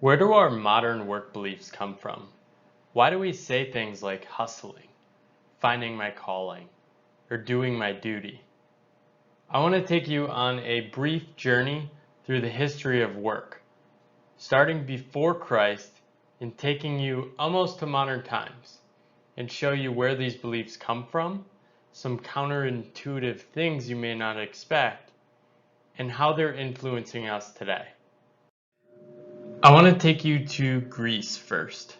Where do our modern work beliefs come from? Why do we say things like hustling, finding my calling, or doing my duty? I want to take you on a brief journey through the history of work, starting before Christ and taking you almost to modern times, and show you where these beliefs come from, some counterintuitive things you may not expect, and how they're influencing us today. I want to take you to Greece first.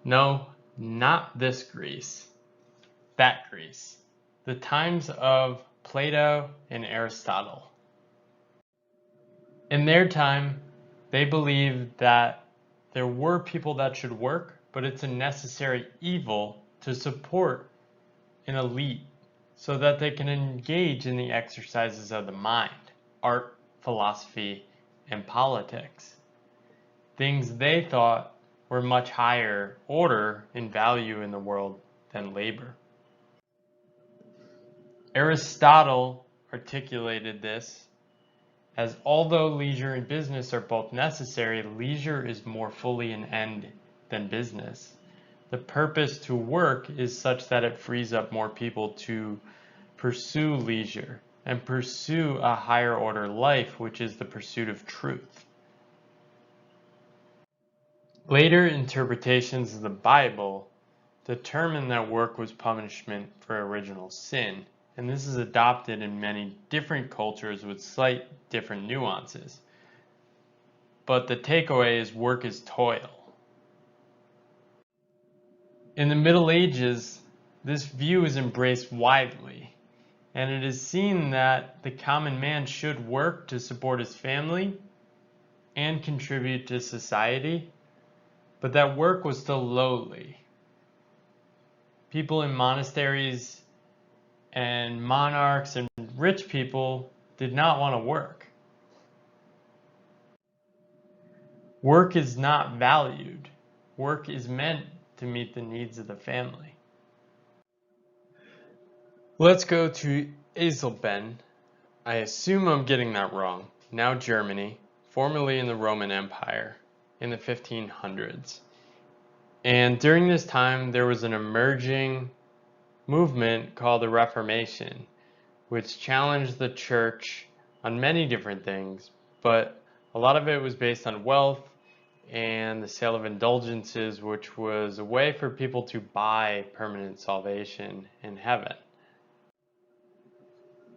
No, not this Greece. That Greece. The times of Plato and Aristotle. In their time, they believed that there were people that should work, but it's a necessary evil to support an elite so that they can engage in the exercises of the mind, art, philosophy, and politics. Things they thought were much higher order in value in the world than labor. Aristotle articulated this as although leisure and business are both necessary, leisure is more fully an end than business. The purpose to work is such that it frees up more people to pursue leisure and pursue a higher order life, which is the pursuit of truth. Later interpretations of the Bible determined that work was punishment for original sin, and this is adopted in many different cultures with slight different nuances. But the takeaway is work is toil. In the Middle Ages, this view is embraced widely, and it is seen that the common man should work to support his family and contribute to society, but that work was still lowly. People in monasteries and monarchs and rich people did not want to work. Work is not valued. Work is meant to meet the needs of the family. Let's go to Eiselben. I assume I'm getting that wrong. Now Germany, formerly in the Roman Empire, in the 1500s. And during this time, there was an emerging movement called the Reformation, which challenged the church on many different things, but a lot of it was based on wealth and the sale of indulgences, which was a way for people to buy permanent salvation in heaven.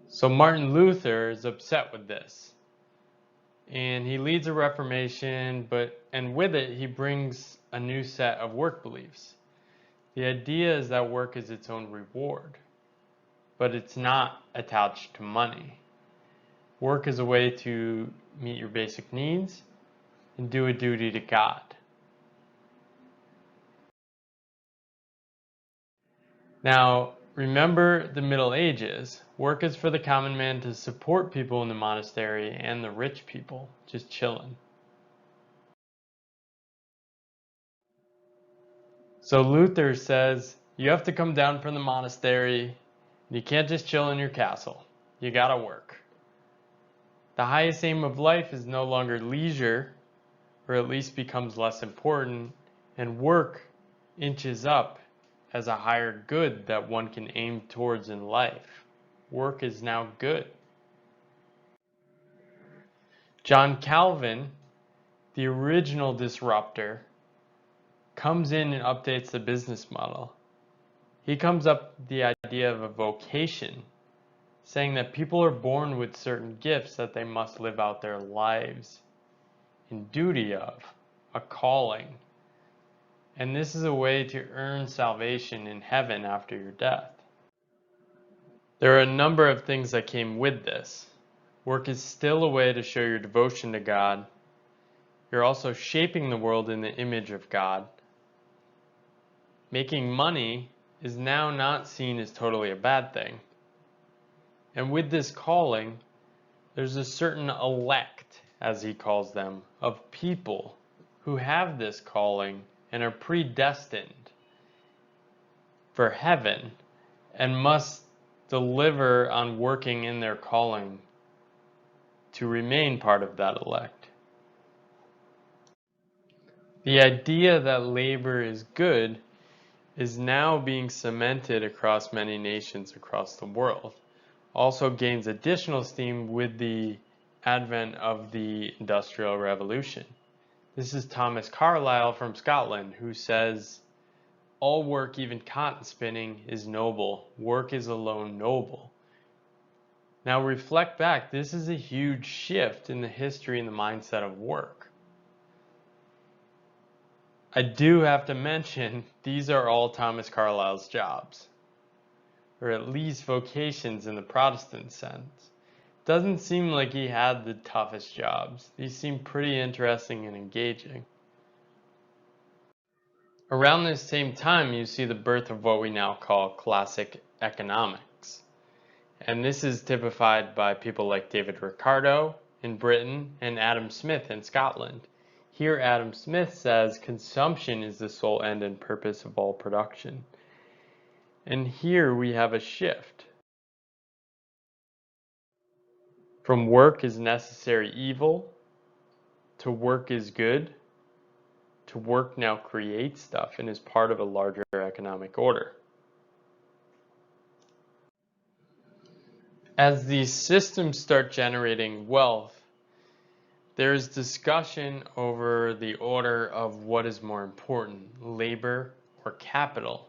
So Martin Luther is upset with this, and he leads a Reformation, and with it he brings a new set of work beliefs. The idea is that work is its own reward, but it's not attached to money. Work is a way to meet your basic needs and do a duty to God. Now, remember the Middle Ages. Work is for the common man to support people in the monastery and the rich people just chilling. So Luther says you have to come down from the monastery. You can't just chill in your castle. You gotta work. The highest aim of life is no longer leisure, or at least becomes less important, and work inches up as a higher good that one can aim towards in life. Work is now good. John Calvin, the original disruptor, comes in and updates the business model. He comes up with the idea of a vocation, saying that people are born with certain gifts that they must live out their lives in duty of, a calling. And this is a way to earn salvation in heaven after your death. There are a number of things that came with this. Work is still a way to show your devotion to God. You're also shaping the world in the image of God. Making money is now not seen as totally a bad thing. And with this calling, there's a certain elect, as he calls them, of people who have this calling and are predestined for heaven and must deliver on working in their calling to remain part of that elect. The idea that labor is good is now being cemented across many nations across the world. Also gains additional steam with the advent of the Industrial Revolution. This is Thomas Carlyle from Scotland, who says, "All work, even cotton spinning, is noble. Work is alone noble." Now reflect back, this is a huge shift in the history and the mindset of work. I do have to mention, these are all Thomas Carlyle's jobs, or at least vocations in the Protestant sense. Doesn't seem like he had the toughest jobs. These seem pretty interesting and engaging. Around this same time, you see the birth of what we now call classic economics. And this is typified by people like David Ricardo in Britain and Adam Smith in Scotland. Here Adam Smith says consumption is the sole end and purpose of all production. And here we have a shift. From work is necessary evil, to work is good, to work now creates stuff and is part of a larger economic order. As these systems start generating wealth, there is discussion over the order of what is more important, labor or capital.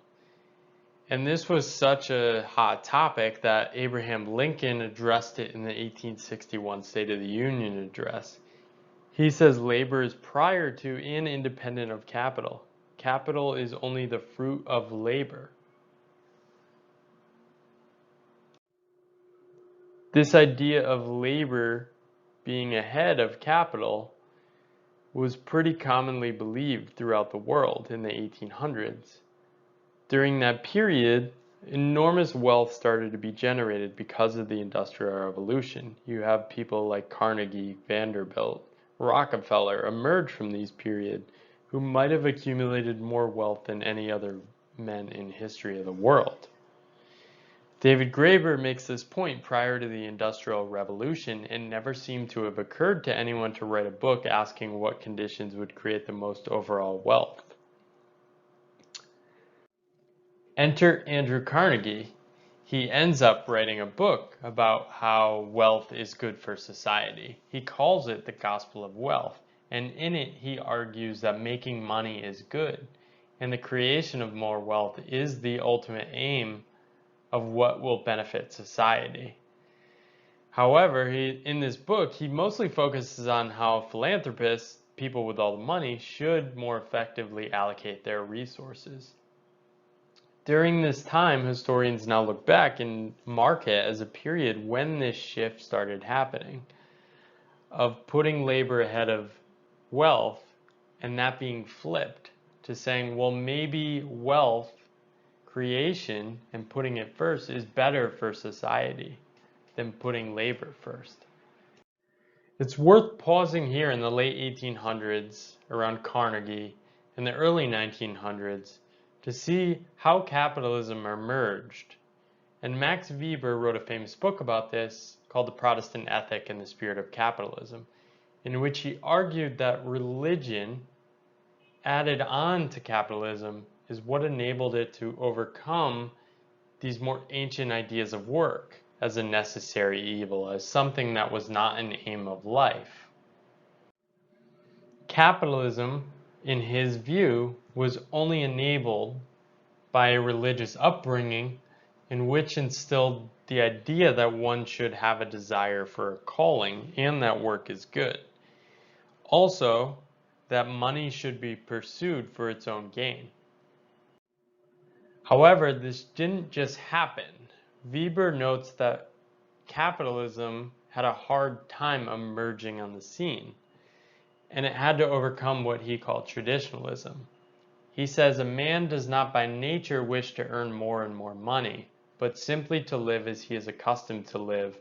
And this was such a hot topic that Abraham Lincoln addressed it in the 1861 State of the Union address. He says labor is prior to and independent of capital. Capital is only the fruit of labor. This idea of labor being ahead of capital was pretty commonly believed throughout the world in the 1800s. During that period, enormous wealth started to be generated because of the Industrial Revolution. You have people like Carnegie, Vanderbilt, Rockefeller emerge from these periods who might have accumulated more wealth than any other men in history of the world. David Graeber makes this point prior to the Industrial Revolution. It never seemed to have occurred to anyone to write a book asking what conditions would create the most overall wealth. Enter Andrew Carnegie. He ends up writing a book about how wealth is good for society. He calls it the Gospel of Wealth, and in it he argues that making money is good, and the creation of more wealth is the ultimate aim of what will benefit society. However, in this book, he mostly focuses on how philanthropists, people with all the money, should more effectively allocate their resources. During this time, historians now look back and mark it as a period when this shift started happening, of putting labor ahead of wealth, and that being flipped to saying, well, maybe wealth creation and putting it first is better for society than putting labor first. It's worth pausing here in the late 1800s around Carnegie and the early 1900s to see how capitalism emerged. And Max Weber wrote a famous book about this called The Protestant Ethic and the Spirit of Capitalism, in which he argued that religion added on to capitalism is what enabled it to overcome these more ancient ideas of work as a necessary evil, as something that was not an aim of life. Capitalism, in his view, was only enabled by a religious upbringing in which instilled the idea that one should have a desire for a calling and that work is good. Also, that money should be pursued for its own gain. However, this didn't just happen. Weber notes that capitalism had a hard time emerging on the scene, and it had to overcome what he called traditionalism. He says a man does not by nature wish to earn more and more money, but simply to live as he is accustomed to live,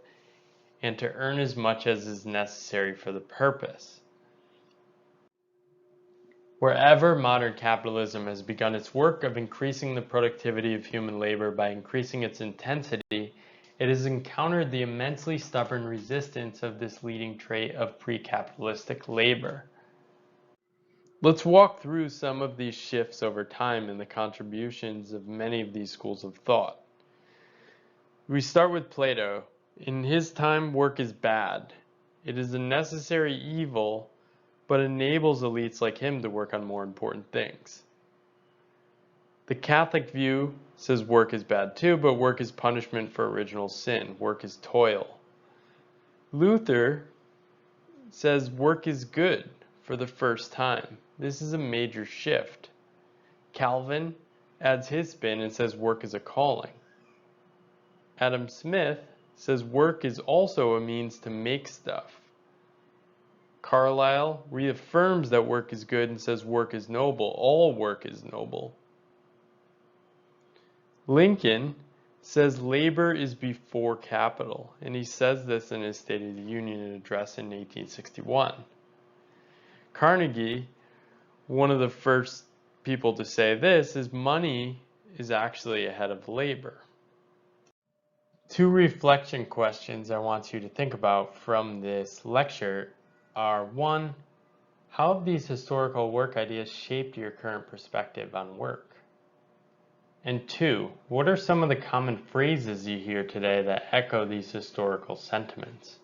and to earn as much as is necessary for the purpose. Wherever modern capitalism has begun its work of increasing the productivity of human labor by increasing its intensity, it has encountered the immensely stubborn resistance of this leading trait of pre-capitalistic labor. Let's walk through some of these shifts over time and the contributions of many of these schools of thought. We start with Plato. In his time, work is bad. It is a necessary evil, but enables elites like him to work on more important things. The Catholic view says work is bad too, but work is punishment for original sin. Work is toil. Luther says work is good for the first time. This is a major shift. Calvin adds his spin and says work is a calling. Adam Smith says work is also a means to make stuff. Carlyle reaffirms that work is good and says work is noble. All work is noble. Lincoln says labor is before capital, and he says this in his State of the Union address in 1861. Carnegie, one of the first people to say this, is money is actually ahead of labor. Two reflection questions I want you to think about from this lecture are: one, how have these historical work ideas shaped your current perspective on work? And two, what are some of the common phrases you hear today that echo these historical sentiments?